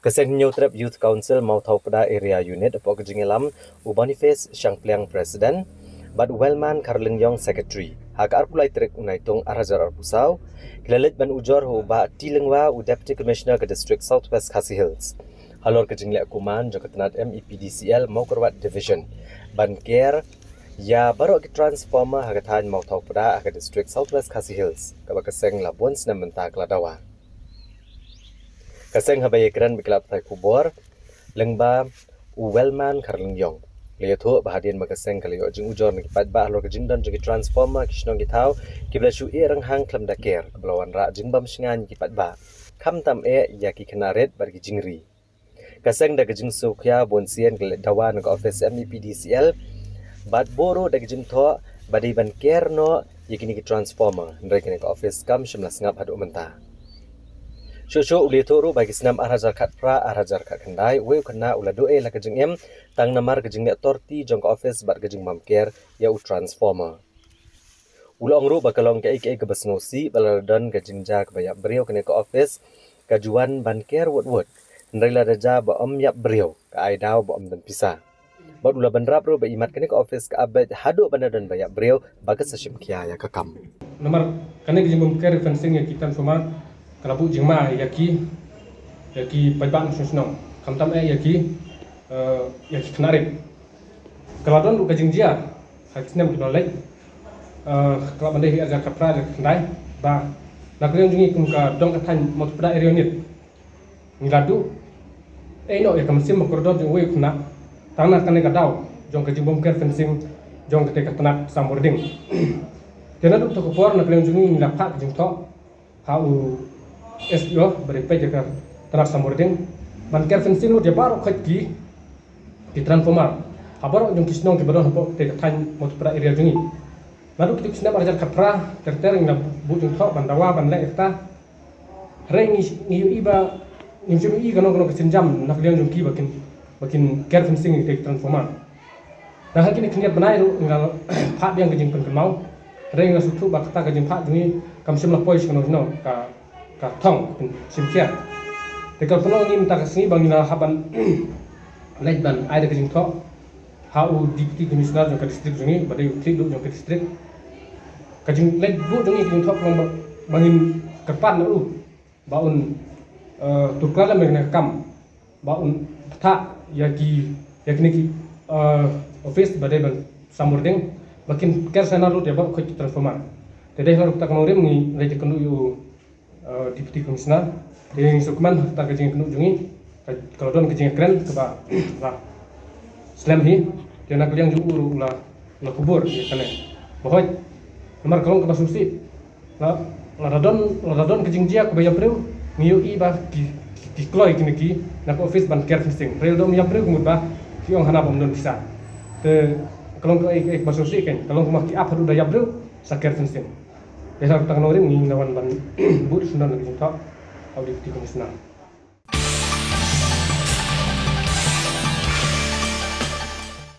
Keseng Newtrap Youth Council mau tahu pada area unit apok kejingelam u Boniface Shangpliang President, bad Wellman Karling Yong Secretary. Hak arpulai trik unaitung arajar arpusau, kilalit ban ujor hu ba tilengwa u Deputy Commissioner ke District Southwest Khasi Hills. Halor kejingle akuman jok ketenat MEPDCL mau kerwat division. Ban care ya baru ke transformer hagatan mau tahu pada ke District Southwest Khasi Hills. Kaba keseng Labuan senam mentah keladawa. Kaseng habai keran bekelap tai kubor lengba Wellman Karling Yong. Leto bahadian makaseng kali ojing ujor ngipat ba alor kejingdan jogi transformer kisnong gitau kibla shu irang hang klam daker kebelawan ra jingbam singan kipat ba. Kam tam ya ki kenaret bagi jingri. Kaseng da kejing sukya bonsian ke dawa nang office MEPDCL bad boro da kejing tho badai ban care no yakini ki transformer ndai kini ke office kam shimla sngap hadu mentah. Shushu uli turu bagi senam arajar kat pra arajar kat kendai we kena ula doe la kejing em tang namar kejing nek torti jong office bat kejing mamker ya u transformer ula ongru bakalong ke ke besnosi baladan kejing ja ke bayak brio kene ke office kajuan banker wot ndai la daja ba om yap brio ka ai daw ba om dan pisa bat ula banrap ro ba imat kene ke office ka abet hadu banadan bayak brio bagas sashim kia ya kakam namar kene kejing mamker fencing ya kita transformer kalabu jingma yaki pajban susnong kamtam yaki kenarip kaladon lu kajing dia hakisnem di balai kalau mandai ajar kapra kendai ba naklion jungi kum ka dong katan mot pada area unit ngiladu no ya kamsim makordon jung we kuna tangna kane kadau jong kajing bomker fencing jong kate katnak sambording tena du to kopor naklion jungi ngilapha jing to hau SDO beripay jaga tenak samurding banker fencing lu dia baru kaki di transformer habar jong kisnong ke badon hapok te tan mot pra area jungi lalu kita kisna barajar kapra terter ngna bujung thok bandawa banla ekta rengi ngiu iba nimjum i gano kesenjam nak lian jong ki bakin care fencing te transformer nah kini kniat banai ru ngal pha biang kejing pen mau reng sutu bakta kejing pha jungi kamsim la pois kano no ka tong simkia tekal penuh ni minta kesini bangina haban naik ban ada kejing tok hau Deputy Commissioner jong ke distrik jungi badai utri lu jong ke distrik kejing naik bu jungi kejing tok long bangin kepan lu baun turkala mereka kam baun tak yakni office badai ban samurding makin ker sana lu dia bab koi transformer dedeh lalu tak mau ngi lagi kendu yu Deputy Commissioner yang sukman tak kejing penuh jungi kalau don kejing keren keba lah slam hi dia nak liang juru la kubur ya kene bahwa nomor kalong keba susi la radon kejing dia kebaya preu ngiu i ba ki kloi kini ki nak office ban care fencing real dom yang preu kumut ba ki ong hana bom don bisa te kalong ko ek basusi kan kalong kumah ki apa daya preu sa care fencing Desa Kutang Norim ni lawan ban bud sunan lagi tak audit di komisioner.